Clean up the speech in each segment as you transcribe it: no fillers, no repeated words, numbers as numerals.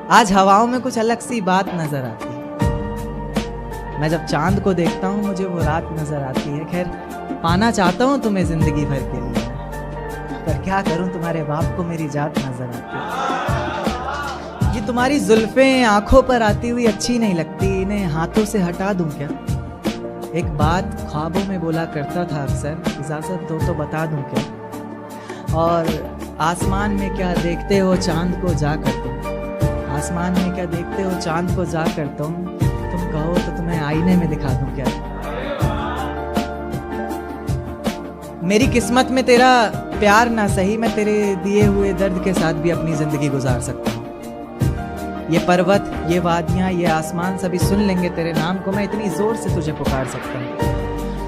आज हवाओं में कुछ अलग सी बात नजर आती है। मैं जब चांद को देखता हूँ मुझे वो रात नजर आती है। खैर पाना चाहता हूँ तुम्हें जिंदगी भर के लिए, पर क्या करूँ तुम्हारे बाप को मेरी जात नजर आती है। ये तुम्हारी जुल्फें आंखों पर आती हुई अच्छी नहीं लगती, इन्हें हाथों से हटा दूं क्या? एक बात ख्वाबों में बोला करता था अक्सर, इजाजत दो तो बता दूं क्या? और आसमान में क्या देखते हो चांद को जा कर तुम, आसमान में क्या देखते हो चांद को जा कर तुम कहो तो तुम्हें आईने में दिखा दूं क्या? मेरी किस्मत में तेरा प्यार ना सही, मैं तेरे दिए हुए दर्द के साथ भी अपनी जिंदगी गुजार सकता हूँ। ये पर्वत, ये वादियाँ, ये आसमान सभी सुन लेंगे तेरे नाम को। मैं इतनी जोर से तुझे पुकार सकता हूँ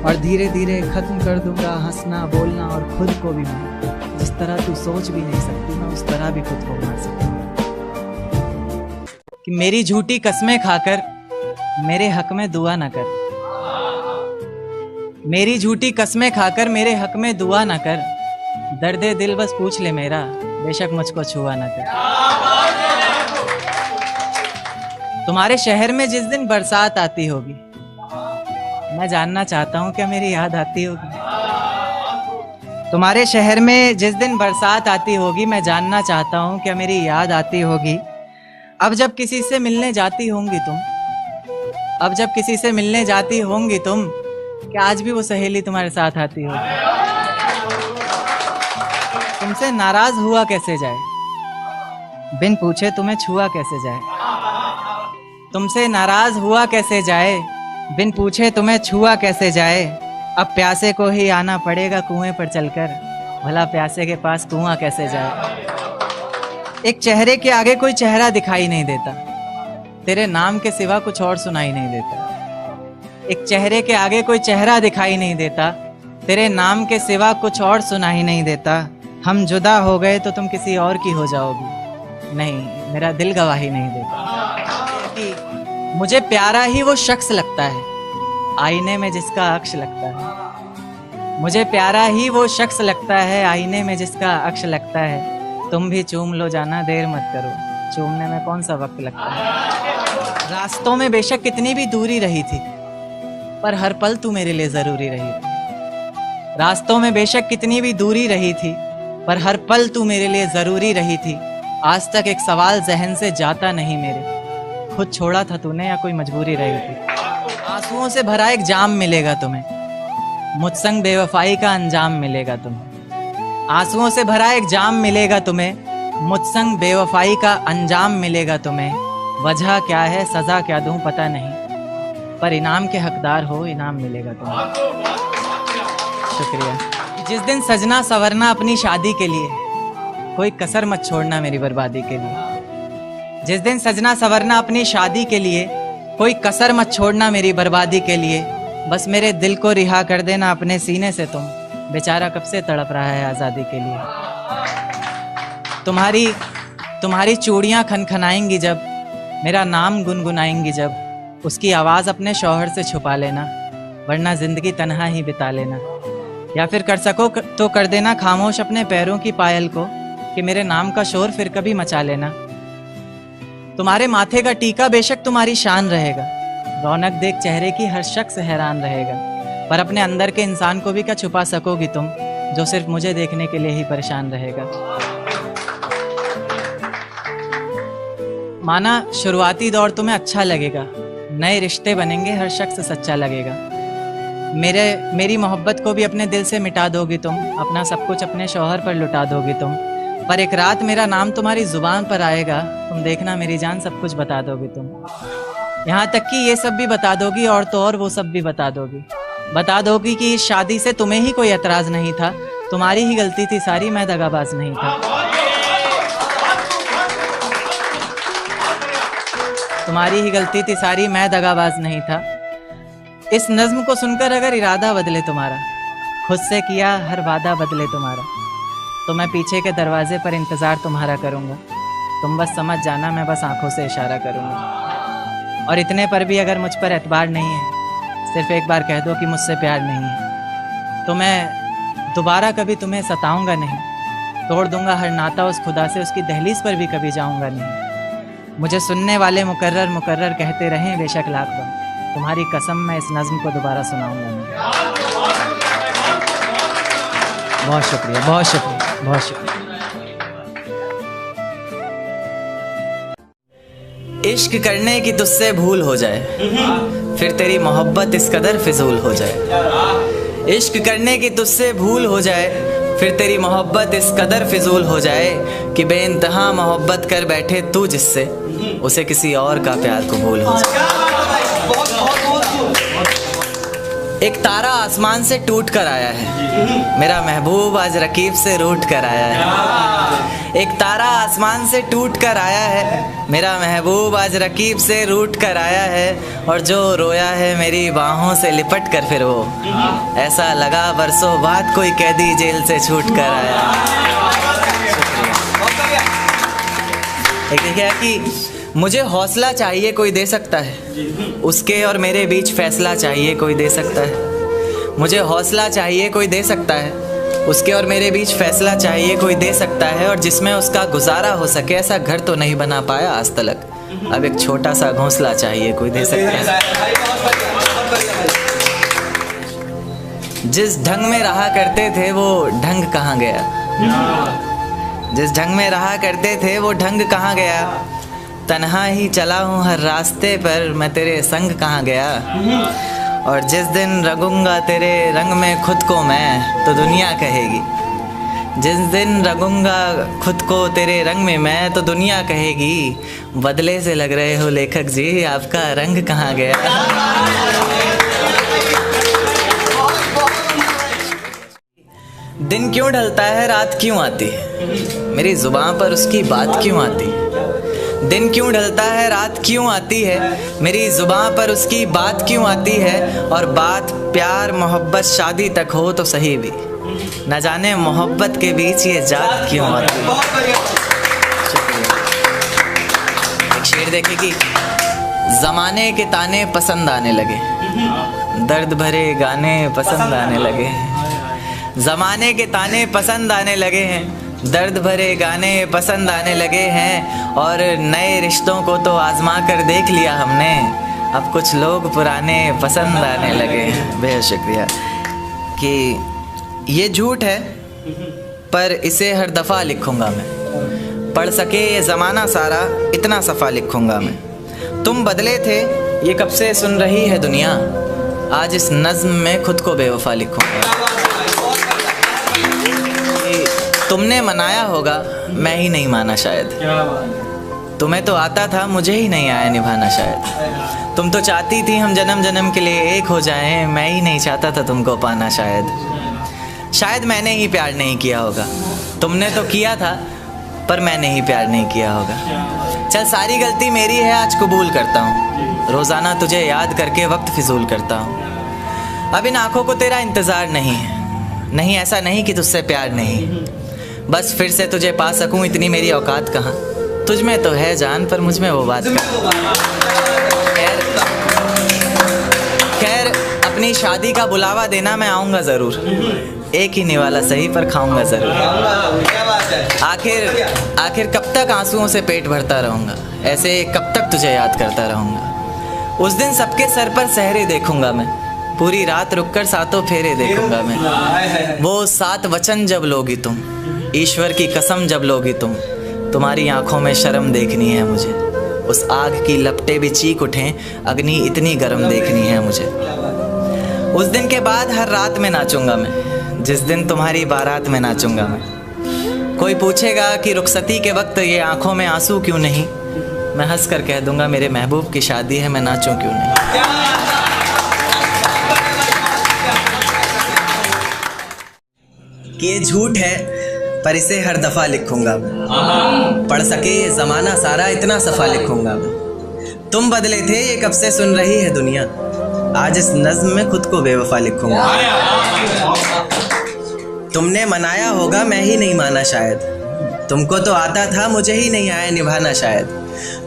और धीरे धीरे खत्म कर दूंगा हंसना बोलना, और खुद को भी मैं जिस तरह तू सोच भी नहीं सकती, मैं उस तरह भी खुद को मार सकता हूँ। कि मेरी झूठी कस्में खाकर मेरे हक में दुआ न कर, मेरी झूठी कस्में खाकर मेरे हक में दुआ न कर, दर्दे दिल बस पूछ ले मेरा, बेशक मुझको छुआ न कर। तुम्हारे शहर में जिस दिन बरसात आती होगी, मैं जानना चाहता हूँ क्या मेरी याद आती होगी? तुम्हारे शहर में जिस दिन बरसात आती होगी, मैं जानना चाहता हूँ क्या मेरी याद आती होगी? अब जब किसी से मिलने जाती होंगी तुम, अब जब किसी से मिलने जाती होंगी तुम, क्या आज भी वो सहेली तुम्हारे साथ आती होगी? तुमसे नाराज हुआ कैसे जाए, बिन पूछे तुम्हें छुआ कैसे जाए? तुमसे नाराज हुआ कैसे जाए, बिन पूछे तुम्हें छुआ कैसे जाए? अब प्यासे को ही आना पड़ेगा कुएं पर चलकर, भला प्यासे के पास कुआं कैसे जाए? एक चेहरे के आगे कोई चेहरा दिखाई नहीं देता, तेरे नाम के सिवा कुछ और सुनाई नहीं देता। एक चेहरे के आगे कोई चेहरा दिखाई नहीं देता, तेरे नाम के सिवा कुछ और सुनाई नहीं देता। हम जुदा हो गए तो तुम किसी और की हो जाओगी, नहीं मेरा दिल गवाही नहीं देता। कि मुझे प्यारा ही वो शख्स लगता है आईने में जिसका अक्ष लगता है, मुझे प्यारा ही वो शख्स लगता है आईने में जिसका अक्ष लगता है। तुम भी चूम लो जाना देर मत करो, चूमने में कौन सा वक्त लगता है। रास्तों में बेशक कितनी भी दूरी रही थी, पर हर पल तू मेरे लिए जरूरी रही थी। रास्तों में बेशक कितनी भी दूरी रही थी, पर हर पल तू मेरे लिए जरूरी रही थी। आज तक एक सवाल जहन से जाता नहीं मेरे, खुद छोड़ा था तूने या कोई मजबूरी रही थी? आंसुओं से भरा एक जाम मिलेगा तुम्हें, मुझ संग बेवफाई का अंजाम मिलेगा तुम्हें। आंसुओं से भरा एक जाम मिलेगा तुम्हें, मुझ संग बेवफाई का अंजाम मिलेगा तुम्हें। वजह क्या है सजा क्या दूं पता नहीं, पर इनाम के हकदार हो इनाम मिलेगा तुम्हें। शुक्रिया। जिस दिन सजना संवरना अपनी शादी के लिए, कोई कसर मत छोड़ना मेरी बर्बादी के लिए। जिस दिन सजना संवरना अपनी शादी के लिए, कोई कसर मत छोड़ना मेरी बर्बादी के लिए। बस मेरे दिल को रिहा कर देना अपने सीने से तुम, बेचारा कब से तड़प रहा है आज़ादी के लिए। तुम्हारी चूड़ियाँ खनखनाएंगी जब, मेरा नाम गुनगुनाएंगी जब, उसकी आवाज़ अपने शौहर से छुपा लेना, वरना ज़िंदगी तन्हा ही बिता लेना। या फिर कर सको तो कर देना खामोश अपने पैरों की पायल को, कि मेरे नाम का शोर फिर कभी मचा लेना। तुम्हारे माथे का टीका बेशक तुम्हारी शान रहेगा, रौनक देख चेहरे की हर शख्स हैरान रहेगा, पर अपने अंदर के इंसान को भी क्या छुपा सकोगी तुम, जो सिर्फ मुझे देखने के लिए ही परेशान रहेगा। माना शुरुआती दौर तुम्हें अच्छा लगेगा, नए रिश्ते बनेंगे हर शख्स सच्चा लगेगा। मेरी मोहब्बत को भी अपने दिल से मिटा दोगी तुम, अपना सब कुछ अपने शौहर पर लुटा दोगी तुम। पर एक रात मेरा नाम तुम्हारी जुबान पर आएगा, तुम देखना मेरी जान सब कुछ बता दोगी तुम। यहाँ तक कि ये सब भी बता दोगी और तो और वो सब भी बता दोगी कि इस शादी से तुम्हें ही कोई एतराज़ नहीं था, तुम्हारी ही गलती थी सारी, मैं दगाबाज नहीं था। तुम्हारी ही गलती थी सारी, मैं दगाबाज नहीं था। इस नज्म को सुनकर अगर इरादा बदले तुम्हारा, खुद से किया हर वादा बदले तुम्हारा, तो मैं पीछे के दरवाजे पर इंतज़ार तुम्हारा करूँगा। तुम बस समझ जाना, मैं बस आंखों से इशारा करूँगा। और इतने पर भी अगर मुझ पर एतबार नहीं है, सिर्फ एक बार कह दो कि मुझसे प्यार नहीं है, तो मैं दोबारा कभी तुम्हें सताऊंगा नहीं, तोड़ दूंगा हर नाता उस खुदा से, उसकी दहलीज पर भी कभी जाऊंगा नहीं। मुझे सुनने वाले मुकर्रर मुकर्रर कहते रहें बेशक लाख बार, तुम्हारी कसम मैं इस नज़्म को दोबारा सुनाऊंगा नहीं। बहुत शुक्रिया, बहुत शुक्रिया, बहुत शुक्रिया। इश्क करने की तुझसे भूल हो जाए, फिर तेरी मोहब्बत इस कदर फिजूल हो जाए। इश्क करने की तुझसे भूल हो जाए, फिर तेरी मोहब्बत इस कदर फिजूल हो जाए कि बेइंतहा मोहब्बत कर बैठे तू जिससे, उसे किसी और का प्यार कबूल हो जाए। एक तारा आसमान से टूट कर आया है, मेरा महबूब आज रकीब से रूठ कर आया है। एक तारा आसमान से टूट कर आया है, मेरा महबूब आज रकीब से रूठ कर आया है। और जो रोया है मेरी बाहों से लिपट कर, फिर वो ऐसा लगा बरसों बाद कोई कैदी जेल से छूट कर आया। एक देखिए कि मुझे हौसला चाहिए कोई दे सकता है, उसके और मेरे बीच फैसला चाहिए कोई दे सकता है। मुझे हौसला चाहिए कोई दे सकता है, उसके और मेरे बीच फैसला चाहिए कोई दे सकता है। और जिसमें उसका गुजारा हो सके, ऐसा घर तो नहीं बना पाया आज तलक, अब एक छोटा सा घोंसला चाहिए कोई दे सकता है। जिस ढंग में रहा करते थे वो ढंग कहाँ गया, जिस ढंग में रहा करते थे वो ढंग कहाँ गया। तन्हा ही चला हूँ हर रास्ते पर, मैं तेरे संग कहाँ गया। और जिस दिन रंगूंगा तेरे रंग में खुद को मैं, तो दुनिया कहेगी। जिस दिन रंगूंगा खुद को तेरे रंग में मैं, तो दुनिया कहेगी बदले से लग रहे हो लेखक जी, आपका रंग कहाँ गया। दिन क्यों ढलता है रात क्यों आती है, मेरी जुबान पर उसकी बात क्यों आती है। दिन क्यों ढलता है रात क्यों आती है, मेरी जुबान पर उसकी बात क्यों आती है। और बात प्यार मोहब्बत शादी तक हो तो सही भी, न जाने मोहब्बत के बीच ये जात क्यों आती है। एक शेर देखे कि ज़माने के ताने पसंद आने लगे, दर्द भरे गाने पसंद आने लगे। ज़माने के ताने पसंद आने लगे हैं, दर्द भरे गाने पसंद आने लगे हैं। और नए रिश्तों को तो आजमा कर देख लिया हमने, अब कुछ लोग पुराने पसंद आने लगे हैं। बेहद शुक्रिया। कि ये झूठ है पर इसे हर दफ़ा लिखूँगा मैं, पढ़ सके ये ज़माना सारा इतना सफ़ा लिखूँगा मैं। तुम बदले थे ये कब से सुन रही है दुनिया, आज इस नज़्म में खुद को बेवफा लिखूँगा। तुमने मनाया होगा मैं ही नहीं माना शायद, तुम्हें तो आता था मुझे ही नहीं आया निभाना शायद। तुम तो चाहती थी हम जन्म जन्म के लिए एक हो जाएं, मैं ही नहीं चाहता था तुमको पाना शायद। शायद मैंने ही प्यार नहीं किया होगा, तुमने तो किया था पर मैंने ही प्यार नहीं किया होगा। चल सारी गलती मेरी है आज कबूल करता हूँ, रोज़ाना तुझे याद करके वक्त फिजूल करता हूँ। अब इन आँखों को तेरा इंतज़ार नहीं है, नहीं ऐसा नहीं कि तुझसे प्यार नहीं, बस फिर से तुझे पा सकूं इतनी मेरी औकात कहाँ। तुझ में तो है जान पर मुझ में वो बात कहाँ। खैर अपनी शादी का बुलावा देना मैं आऊँगा ज़रूर, एक ही निवाला सही पर खाऊँगा ज़रूर। आखिर कब तक आंसुओं से पेट भरता रहूँगा, ऐसे कब तक तुझे याद करता रहूँगा। उस दिन सबके सर पर सहरे देखूँगा मैं, पूरी रात रुककर सातों फेरे देखूँगा मैं। वो 7 वचन जब लोगी तुम, ईश्वर की कसम जब लोगी तुम, तुम्हारी आंखों में शर्म देखनी है मुझे। उस आग की लपटें भी चीख उठें, अग्नि इतनी गर्म देखनी है मुझे। उस दिन के बाद हर रात में नाचूंगा मैं, जिस दिन तुम्हारी बारात में नाचूंगा मैं। कोई पूछेगा कि रुखसती के वक्त ये आंखों में आंसू क्यों नहीं, मैं हंस कर कह दूंगा मेरे महबूब की शादी है, मैं नाचूं क्यों नहीं। कि ये झूठ है पर इसे हर दफ़ा लिखूंगा मैं, पढ़ सके ये ज़माना सारा इतना सफ़ा लिखूंगा मैं। तुम बदले थे ये कब से सुन रही है दुनिया, आज इस नज़्म में खुद को बेवफा लिखूंगा। तुमने मनाया होगा मैं ही नहीं माना शायद, तुमको तो आता था मुझे ही नहीं आया निभाना शायद।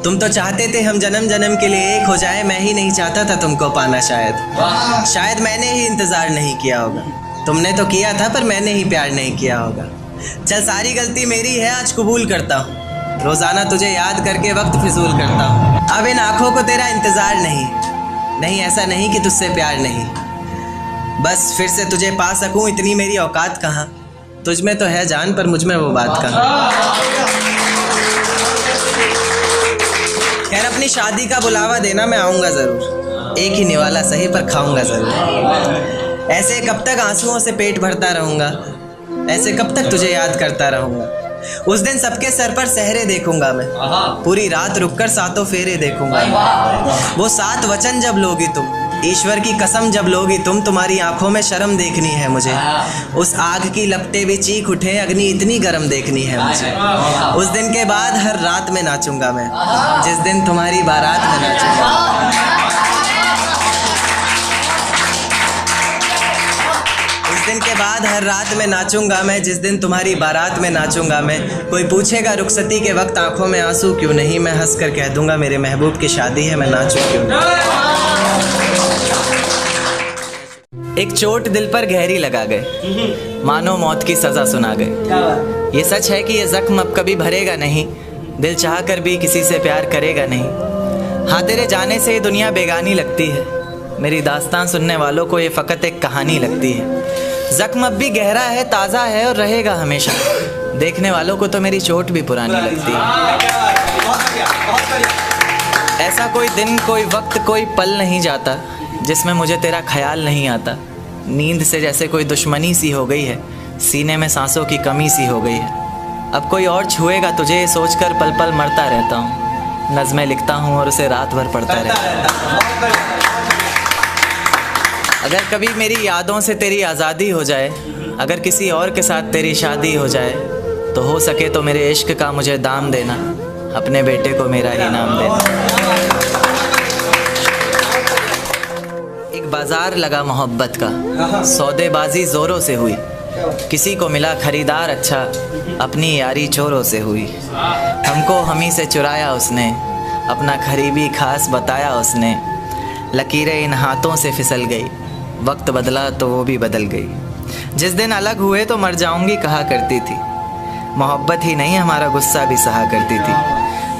तुम तो चाहते थे हम जन्म जन्म के लिए एक हो जाए, मैं ही नहीं चाहता था तुमको पाना शायद। शायद मैंने ही इंतज़ार नहीं किया होगा, तुमने तो किया था पर मैंने ही प्यार नहीं किया होगा। चल सारी गलती मेरी है आज कबूल करता हूँ, रोजाना तुझे याद करके वक्त फिजूल करता हूँ। अब इन आँखों को तेरा इंतजार नहीं, नहीं ऐसा नहीं कि तुझसे प्यार नहीं, बस फिर से तुझे पा सकूं इतनी मेरी औकात कहाँ। तुझ में तो है जान पर मुझ में वो बात कहाँ। खैर अपनी शादी का बुलावा देना, मैं आऊँगा ज़रूर, एक ही निवाला सही पर खाऊंगा ज़रूर। ऐसे कब तक आंसुओं से पेट भरता रहूँगा, ऐसे कब तक तुझे याद करता रहूँगा। उस दिन सबके सर पर सहरे देखूंगा मैं, पूरी रात रुककर सातों फेरे देखूंगा। वो 7 वचन जब लोगी तुम, ईश्वर की कसम जब लोगी तुम, तुम्हारी आंखों में शर्म देखनी है मुझे। उस आग की लपटें भी चीख उठे, अग्नि इतनी गर्म देखनी है मुझे। उस दिन के बाद हर रात में नाचूंगा मैं, जिस दिन तुम्हारी बारात में नाचूंगा। दिन के बाद हर रात में नाचूंगा मैं, जिस दिन तुम्हारी बारात में नाचूंगा मैं। कोई पूछेगा रुखसती के वक्त आंखों में आंसू क्यों नहीं, मैं हंस कर कह दूंगा मेरे महबूब की शादी है, मैं नाचूं क्यों नहीं। एक चोट दिल पर गहरी लगा गए, मानो मौत की सजा सुना गए। ये सच है कि ये जख्म अब कभी भरेगा नहीं, दिल चाह कर भी किसी से प्यार करेगा नहीं। हाँ तेरे जाने से ये दुनिया बेगानी लगती है, मेरी दास्तान सुनने वालों को ये फ़कत एक कहानी लगती है। जख्म अब भी गहरा है, ताज़ा है और रहेगा हमेशा, देखने वालों को तो मेरी चोट भी पुरानी लगती है। ऐसा कोई दिन, कोई वक्त, कोई पल नहीं जाता जिसमें मुझे तेरा ख्याल नहीं आता। नींद से जैसे कोई दुश्मनी सी हो गई है, सीने में सांसों की कमी सी हो गई है। अब कोई और छुएगा तुझे सोचकर पल पल मरता रहता हूँ। नज़में लिखता हूँ और उसे रात भर पढ़ता रहता हूँ। अगर कभी मेरी यादों से तेरी आज़ादी हो जाए, अगर किसी और के साथ तेरी शादी हो जाए, तो हो सके तो मेरे इश्क का मुझे दाम देना, अपने बेटे को मेरा ही नाम देना। एक बाजार लगा मोहब्बत का, सौदेबाजी ज़ोरों से हुई, किसी को मिला खरीदार अच्छा, अपनी यारी चोरों से हुई। हमको हमी से चुराया उसने, अपना खरीबी खास बताया उसने। लकीरें इन हाथों से फिसल गई, वक्त बदला तो वो भी बदल गई। जिस दिन अलग हुए तो मर जाऊंगी कहा करती थी, मोहब्बत ही नहीं हमारा गुस्सा भी सहा करती थी।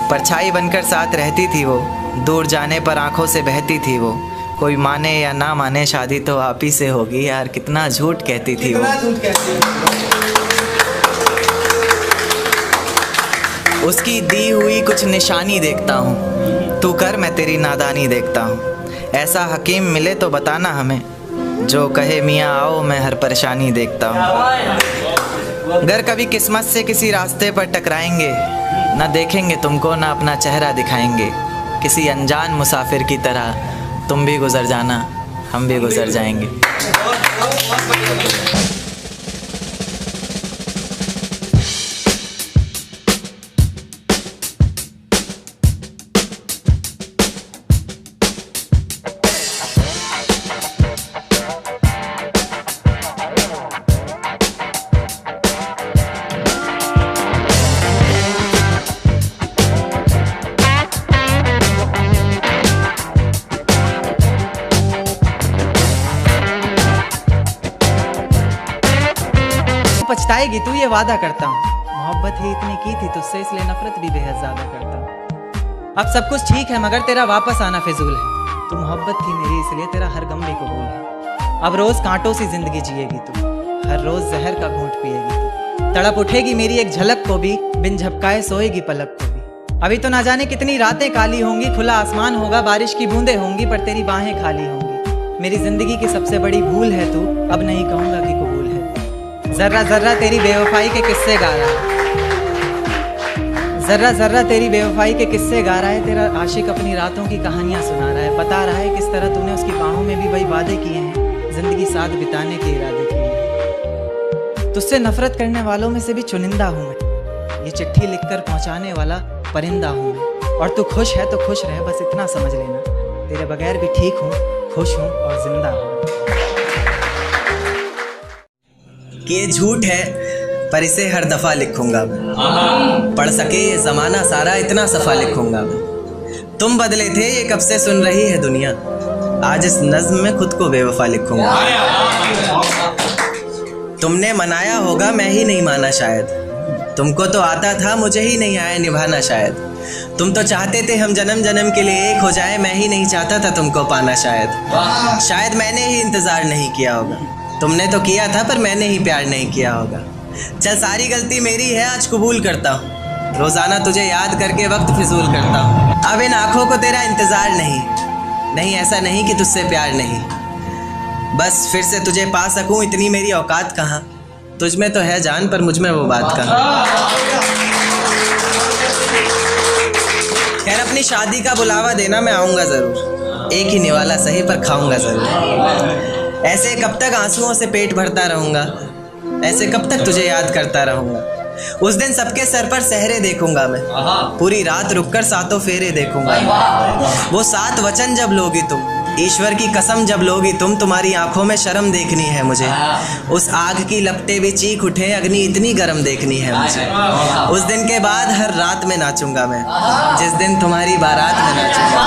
परछाई बनकर साथ रहती थी वो, दूर जाने पर आंखों से बहती थी वो। कोई माने या ना माने शादी तो आप ही से होगी, यार कितना झूठ कहती थी वो। उसकी दी हुई कुछ निशानी देखता हूँ, तू कर मैं तेरी नादानी देखता हूँ। ऐसा हकीम मिले तो बताना हमें, जो कहे मियाँ आओ मैं हर परेशानी देखता हूँ। अगर कभी किस्मत से किसी रास्ते पर टकराएंगे, ना देखेंगे तुमको ना अपना चेहरा दिखाएंगे। किसी अनजान मुसाफिर की तरह तुम भी गुजर जाना, हम भी गुजर जाएंगे। पछताएगी तू ये वादा करता हूँ, मोहब्बत ही इतनी की थी तुझसे इसलिए नफरत भी बेहद ज्यादा करता हूँ। अब सब कुछ ठीक है मगर तेरा वापस आना फिजूल है, तू मोहब्बत थी मेरी इसलिए तेरा हर गम भी कबूल है। अब रोज कांटों सी जिंदगी जिएगी तू, हर रोज जहर का घूंट पिएगी तू। तड़प उठेगी मेरी एक झलक को भी, बिन झपकाए सोएगी पलक को भी। अभी तो ना जाने कितनी रातें काली होंगी, खुला आसमान होगा बारिश की बूंदें होंगी, पर तेरी बाहें खाली होंगी। मेरी जिंदगी की सबसे बड़ी भूल है तू, अब नहीं कहूँगा कि कबूल है। जर्रा जर्रा तेरी बेवफाई के किस्से गा रहा है, जर्रा जर्रा तेरी बेवफाई के किस्से गा रहा है। तेरा आशिक अपनी रातों की कहानियां सुना रहा है, बता रहा है किस तरह तूने उसकी बाहों में भी वही वादे किए हैं, जिंदगी साथ बिताने के इरादे किए हैं। तुझसे नफरत करने वालों में से भी चुनिंदा हूँ मैं, ये चिट्ठी लिखकर पहुँचाने वाला परिंदा हूँ मैं। और तू खुश है तो खुश रहे, बस इतना समझ लेना, तेरे बगैर भी ठीक हूँ, खुश हूँ और जिंदा हूँ। कि ये झूठ है पर इसे हर दफ़ा लिखूंगा मैं, पढ़ सके ये ज़माना सारा इतना सफ़ा लिखूंगा मैं। तुम बदले थे ये कब से सुन रही है दुनिया, आज इस नज़्म में खुद को बेवफा लिखूंगा। तुमने मनाया होगा मैं ही नहीं माना शायद, तुमको तो आता था, मुझे ही नहीं आया निभाना शायद। तुम तो चाहते थे हम जन्म जन्म के लिए एक हो जाए, मैं ही नहीं चाहता था तुमको पाना शायद। शायद मैंने ही इंतज़ार नहीं किया होगा, तुमने तो किया था पर मैंने ही प्यार नहीं किया होगा। चल सारी गलती मेरी है, आज कबूल करता हूँ। रोज़ाना तुझे याद करके वक्त फिजूल करता हूँ। अब इन आँखों को तेरा इंतज़ार नहीं, ऐसा नहीं कि तुझसे प्यार नहीं। बस फिर से तुझे पा सकूँ इतनी मेरी औकात कहाँ। तुझ में तो है जान पर मुझ में वो बात कहाँ। खैर अपनी शादी का बुलावा देना, मैं आऊँगा ज़रूर। एक ही निवाला सही पर खाऊँगा ज़रूर। ऐसे कब तक आंसुओं से पेट भरता रहूँगा, ऐसे कब तक तुझे याद करता रहूँगा। उस दिन सबके सर पर सहरे देखूंगा मैं, पूरी रात रुककर सातों फेरे देखूंगा। वो 7 वचन जब लोगी तुम, ईश्वर की कसम जब लोगी तुम, तुम्हारी आंखों में शर्म देखनी है मुझे। उस आग की लपटें भी चीख उठे, अग्नि इतनी गर्म देखनी है मुझे। उस दिन के बाद हर रात में नाचूंगा मैं, जिस दिन तुम्हारी बारात में नाचूंगा।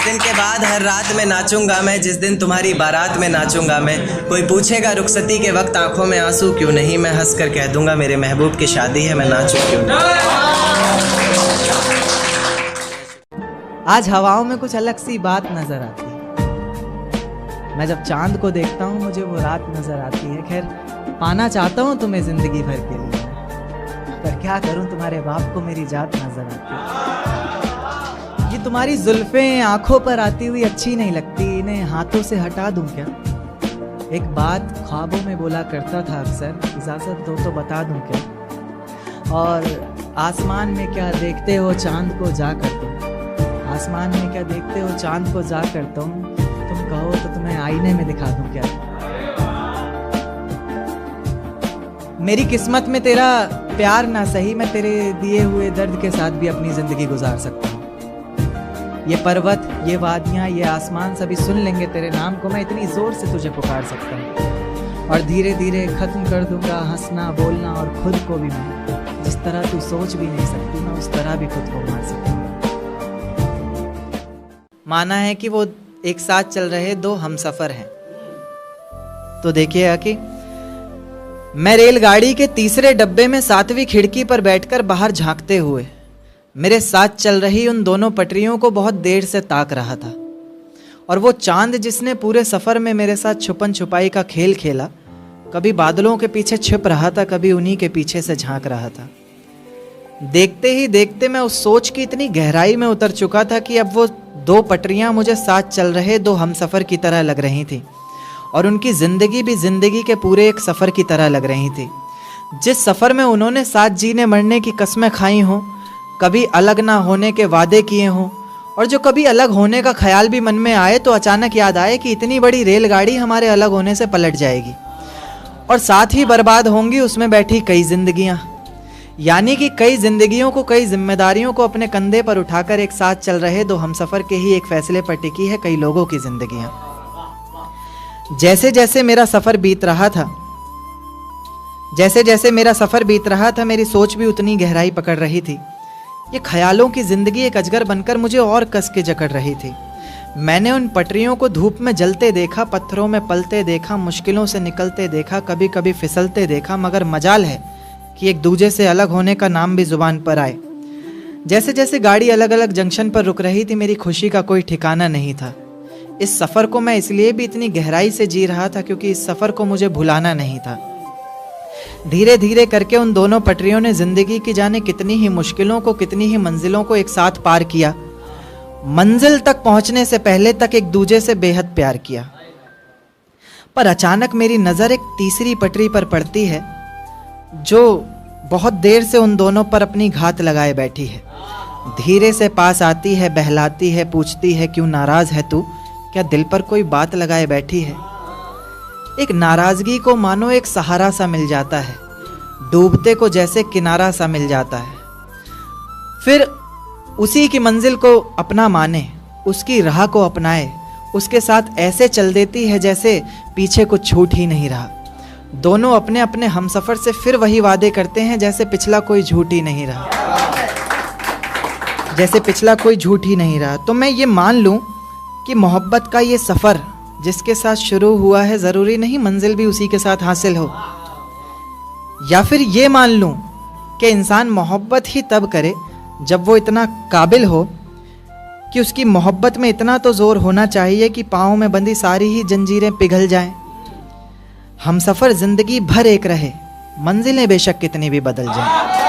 दिन के बाद हर रात में नाचूंगा मैं, जिस दिन तुम्हारी बारात में नाचूंगा मैं। कोई पूछेगा रुखसती के वक्त आंखों में आंसू क्यों नहीं, मैं हंस कर कह दूंगा मेरे महबूब की शादी है, मैं नाचूं क्यों नहीं। आज हवाओं में कुछ अलग सी बात नजर आती है। मैं जब चांद को देखता हूँ मुझे वो रात नजर आती है। खैर पाना चाहता हूँ तुम्हें जिंदगी भर के लिए, पर क्या करूँ तुम्हारे बाप को मेरी जात नजर आती है। ये तुम्हारी जुल्फें आंखों पर आती हुई अच्छी नहीं लगती, इन्हें हाथों से हटा दूं क्या। एक बात ख्वाबों में बोला करता था अक्सर, इजाजत दो तो बता दूं क्या। और आसमान में क्या देखते हो चांद को जाकर तुम, आसमान में क्या देखते हो चांद को जाकर तुम कहो तो तुम्हें आईने में दिखा दूं क्या। मेरी किस्मत में तेरा प्यार ना सही, मैं तेरे दिए हुए दर्द के साथ भी अपनी जिंदगी गुजार सकता हूँ। ये पर्वत, ये वादियाँ, ये आसमान सभी सुन लेंगे तेरे नाम को, मैं इतनी जोर से तुझे पुकार सकता हूँ। और धीरे धीरे खत्म कर दूंगा हंसना बोलना, और खुद को भी मैं जिस तरह तू सोच भी नहीं सकती, मैं उस तरह भी खुद को मार सकता हूँ। माना है कि वो एक साथ चल रहे 2 हमसफर हैं। तो देखिएगा कि मैं रेलगाड़ी के तीसरे डब्बे में 7वीं खिड़की पर बैठकर बाहर झांकते हुए मेरे साथ चल रही उन दोनों पटरियों को बहुत देर से ताक रहा था। और वो चांद जिसने पूरे सफ़र में मेरे साथ छुपन छुपाई का खेल खेला, कभी बादलों के पीछे छिप रहा था, कभी उन्हीं के पीछे से झांक रहा था। देखते ही देखते मैं उस सोच की इतनी गहराई में उतर चुका था कि अब वो 2 पटरियां मुझे साथ चल रहे 2 हमसफ़र की तरह लग रही थी, और उनकी ज़िंदगी भी ज़िंदगी के पूरे एक सफ़र की तरह लग रही थी। जिस सफ़र में उन्होंने साथ जीने मरने की कस्में खाई हों, कभी अलग ना होने के वादे किए हों, और जो कभी अलग होने का ख्याल भी मन में आए तो अचानक याद आए कि इतनी बड़ी रेलगाड़ी हमारे अलग होने से पलट जाएगी, और साथ ही बर्बाद होंगी उसमें बैठी कई जिंदगियां। यानी कि कई जिंदगियों को, कई जिम्मेदारियों को अपने कंधे पर उठाकर एक साथ चल रहे 2 हमसफ़र के ही एक फैसले पर टिकी है कई लोगों की जिंदगियां। जैसे जैसे मेरा सफ़र बीत रहा था, मेरी सोच भी उतनी गहराई पकड़ रही थी। ये ख्यालों की जिंदगी एक अजगर बनकर मुझे और कस के जकड़ रही थी। मैंने उन पटरियों को धूप में जलते देखा, पत्थरों में पलते देखा, मुश्किलों से निकलते देखा, कभी कभी फिसलते देखा, मगर मजाल है कि एक दूजे से अलग होने का नाम भी जुबान पर आए। जैसे जैसे गाड़ी अलग अलग जंक्शन पर रुक रही थी, मेरी खुशी का कोई ठिकाना नहीं था। इस सफ़र को मैं इसलिए भी इतनी गहराई से जी रहा था क्योंकि इस सफ़र को मुझे भुलाना नहीं था। धीरे धीरे करके उन दोनों पटरियों ने जिंदगी की जाने कितनी ही मुश्किलों को, कितनी ही मंजिलों को एक साथ पार किया। मंजिल तक पहुंचने से पहले तक एक दूजे से बेहद प्यार किया। पर अचानक मेरी नज़र एक तीसरी पटरी पर पड़ती है जो बहुत देर से उन दोनों पर अपनी घात लगाए बैठी है। धीरे से पास आती है, बहलाती है, पूछती है क्यों नाराज है तू, क्या दिल पर कोई बात लगाए बैठी है। एक नाराजगी को मानो एक सहारा सा मिल जाता है, डूबते को जैसे किनारा सा मिल जाता है। फिर उसी की मंजिल को अपना माने, उसकी राह को अपनाए, उसके साथ ऐसे चल देती है जैसे पीछे कुछ छूट ही नहीं रहा। दोनों अपने अपने हमसफ़र से फिर वही वादे करते हैं जैसे पिछला कोई झूठ ही नहीं रहा, जैसे पिछला कोई झूठ ही नहीं रहा। तो मैं ये मान लूँ कि मोहब्बत का ये सफ़र जिसके साथ शुरू हुआ है ज़रूरी नहीं मंजिल भी उसी के साथ हासिल हो। या फिर ये मान लूँ कि इंसान मोहब्बत ही तब करे जब वो इतना काबिल हो कि उसकी मोहब्बत में इतना तो ज़ोर होना चाहिए कि पाँव में बंधी सारी ही जंजीरें पिघल जाएं। हम सफ़र ज़िंदगी भर एक रहे, मंजिलें बेशक कितनी भी बदल जाएं।